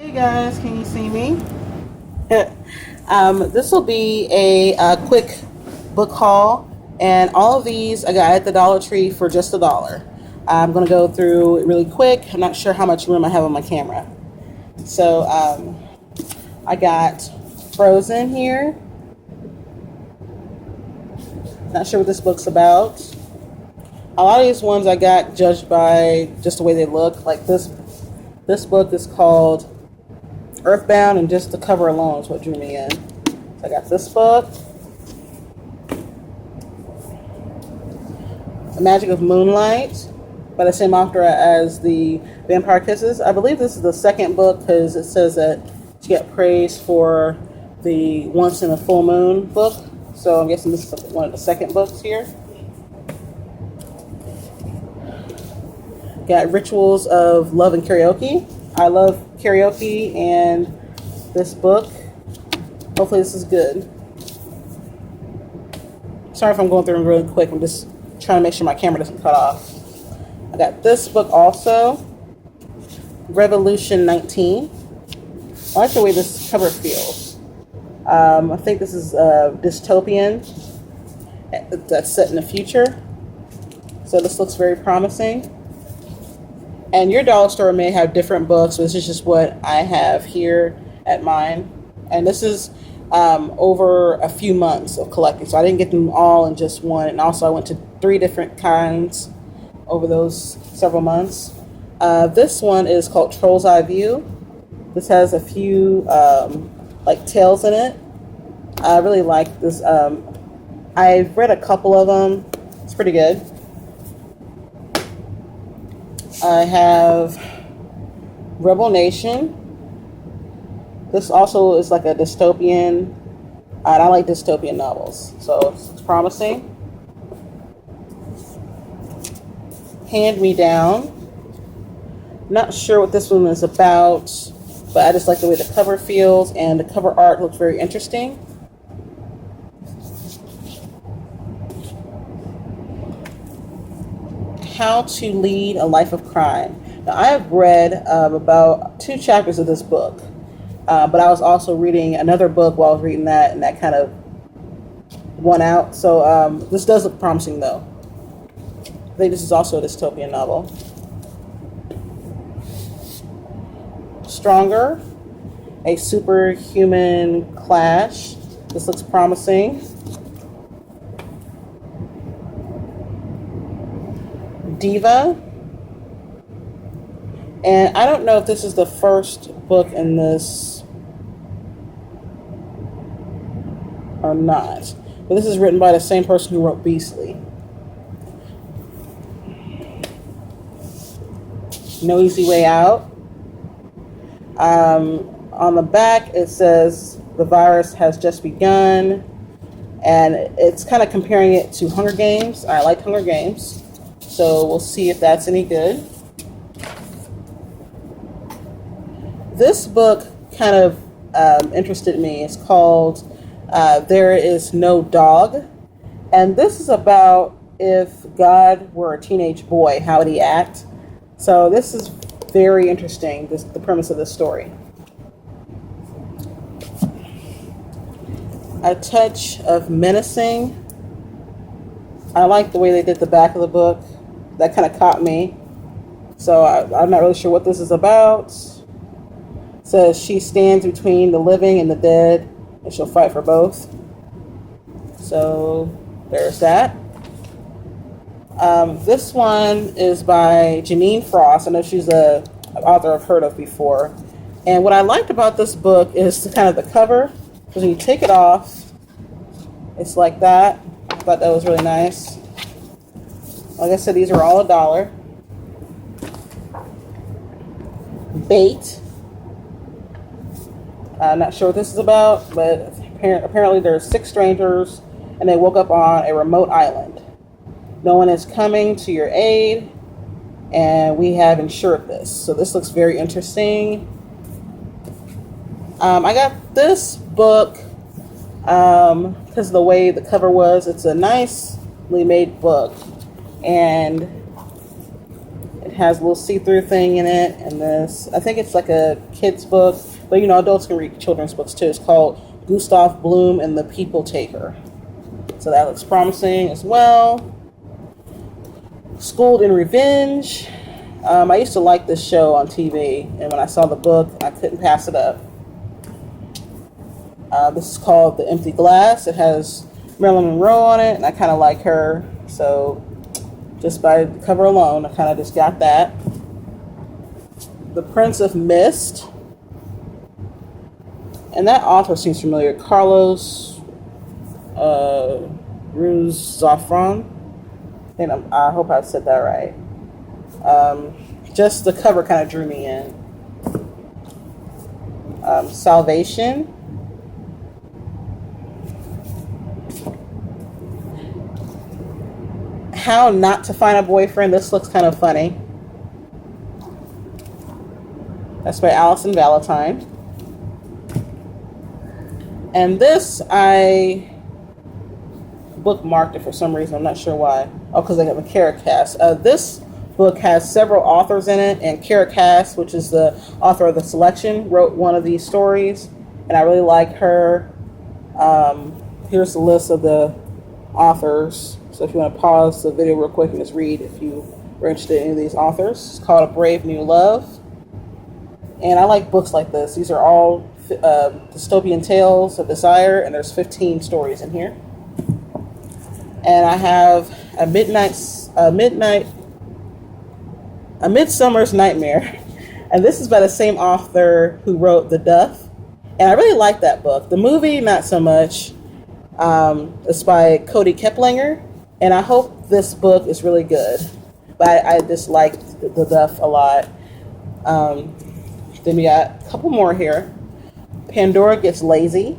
Hey guys, can you see me? This will be a quick book haul, and all of these I got at the Dollar Tree for just $1. I'm going to go through it really quick. I'm not sure how much room I have on my camera. So I got Frozen here. Not sure what this book's about. A lot of these ones I got judged by just the way they look. Like this book is called Earthbound, and just the cover alone is what drew me in. So I got this book, The Magic of Moonlight, by the same author as the Vampire Kisses. I believe this is the second book because it says that she got praise for the Once in a Full Moon book. So I'm guessing this is one of the second books here. Got Rituals of Love and Karaoke. I love karaoke, and this book, hopefully this is good. Sorry if I'm going through them really quick. I'm just trying to make sure my camera doesn't cut off. I got this book also, Revolution 19. I like the way this cover feels. I think this is a dystopian that's set in the future. So this looks very promising. And your dollar store may have different books, but this is just what I have here at mine. And this is over a few months of collecting. So I didn't get them all in just one. And also I went to 3 different kinds over those several months. This one is called Troll's Eye View. This has a few like tales in it. I really like this. I've read a couple of them. It's pretty good. I have Rebel Nation. This also is like a dystopian, and I like dystopian novels, so it's promising. Hand Me Down. Not sure what this one is about, but I just like the way the cover feels, and the cover art looks very interesting. How to Lead a Life of Crime. Now, I have read about 2 chapters of this book, but I was also reading another book while I was reading that, and that kind of won out. So this does look promising, though. I think this is also a dystopian novel. Stronger, a superhuman clash. This looks promising. Diva, and I don't know if this is the first book in this or not, but this is written by the same person who wrote Beastly. No Easy Way Out. On the back it says the virus has just begun, and it's kind of comparing it to Hunger Games. I like Hunger Games. So we'll see if that's any good. This book kind of interested me. It's called There Is No Dog. And this is about if God were a teenage boy, how would he act? So this is very interesting, the premise of this story. A Touch of Menacing. I like the way they did the back of the book. That kind of caught me. So I'm not really sure what this is about. It says she stands between the living and the dead, and she'll fight for both. So there's that. This one is by Janine Frost. I know she's an author I've heard of before. And what I liked about this book is kind of the cover. Because when you take it off, it's like that. I thought that was really nice. Like I said, these are all $1. Bait. I'm not sure what this is about, but apparently there's 6 strangers, and they woke up on a remote island. No one is coming to your aid, and we have insured this. So this looks very interesting. I got this book because of the way the cover was. It's a nicely made book, and it has a little see-through thing in it. And this, I think it's like a kid's book, but you know, adults can read children's books too. It's called Gustav Bloom and the People Taker. So that looks promising as well. Schooled in Revenge. I used to like this show on TV, and when I saw the book, I couldn't pass it up. This is called The Empty Glass. It has Marilyn Monroe on it, and I kind of like her. So just by the cover alone, I kind of just got that. The Prince of Mist. And that author seems familiar. Carlos Ruiz Zafran. I hope I said that right. Just the cover kind of drew me in. Salvation. How Not to Find a Boyfriend. This looks kind of funny. That's by Allison Valentine. And this, I bookmarked it for some reason. I'm not sure why. Oh, because I got the Kara Cass. This book has several authors in it, and Kara Cass, which is the author of The Selection, wrote one of these stories, and I really like her. Here's the list of the authors. So if you want to pause the video real quick and just read if you are interested in any of these authors. It's called A Brave New Love. And I like books like this. These are all dystopian tales of desire, and there's 15 stories in here. And I have A Midsummer's Nightmare. And this is by the same author who wrote The Duff. And I really like that book. The movie, not so much. It's by Cody Keplinger. And I hope this book is really good. But I just liked The Duff a lot. Then we got a couple more here. Pandora Gets Lazy.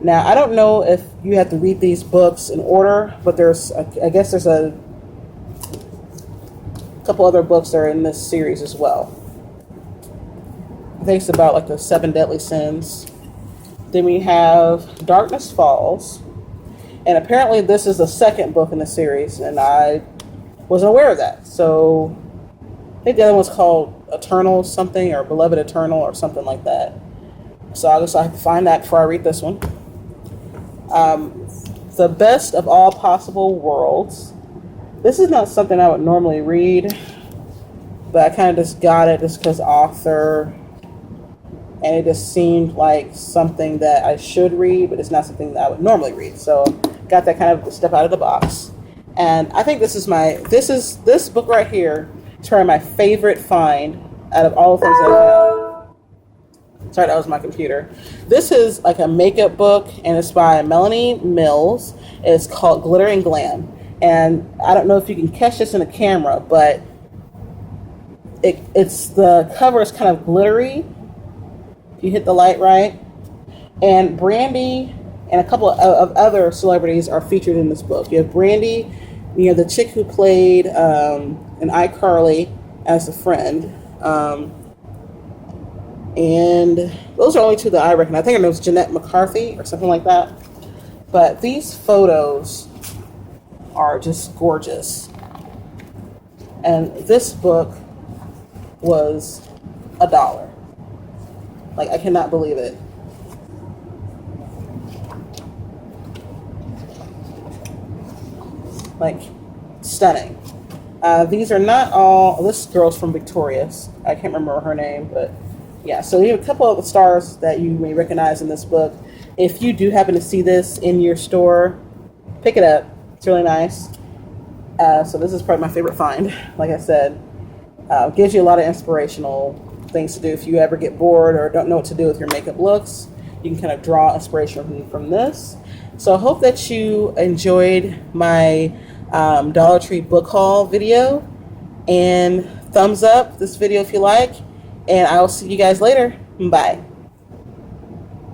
Now, I don't know if you have to read these books in order, but I guess there's a couple other books that are in this series as well. I think it's about like the 7 deadly sins. Then we have Darkness Falls. And apparently this is the second book in the series, and I wasn't aware of that. So I think the other one's called Eternal something, or Beloved Eternal, or something like that. So I guess I have to find that before I read this one. The Best of All Possible Worlds. This is not something I would normally read, but I kind of just got it just because author, and it just seemed like something that I should read, but it's not something that I would normally read. So got that kind of step out of the box. And I think this book right here is probably my favorite find out of all the things I've found. Sorry, that was my computer. This is like a makeup book, and it's by Melanie Mills. It's called Glitter and Glam. And I don't know if you can catch this in the camera, but it's the cover is kind of glittery. If you hit the light right. And Brandy and a couple of other celebrities are featured in this book. You have Brandy, you have the chick who played in iCarly as a friend. And those are only two that I reckon. I think it was Jeanette McCarthy or something like that. But these photos are just gorgeous. And this book was $1. Like, I cannot believe it. Like, stunning. These are not all, this girl's from Victorious. I can't remember her name, but yeah. So you have a couple of the stars that you may recognize in this book. If you do happen to see this in your store, pick it up. It's really nice. So this is probably my favorite find. Like I said, gives you a lot of inspirational things to do if you ever get bored or don't know what to do with your makeup looks. You can kind of draw inspiration from this. So I hope that you enjoyed my Dollar Tree book haul video, and thumbs up this video if you like, and I will see you guys later. Bye.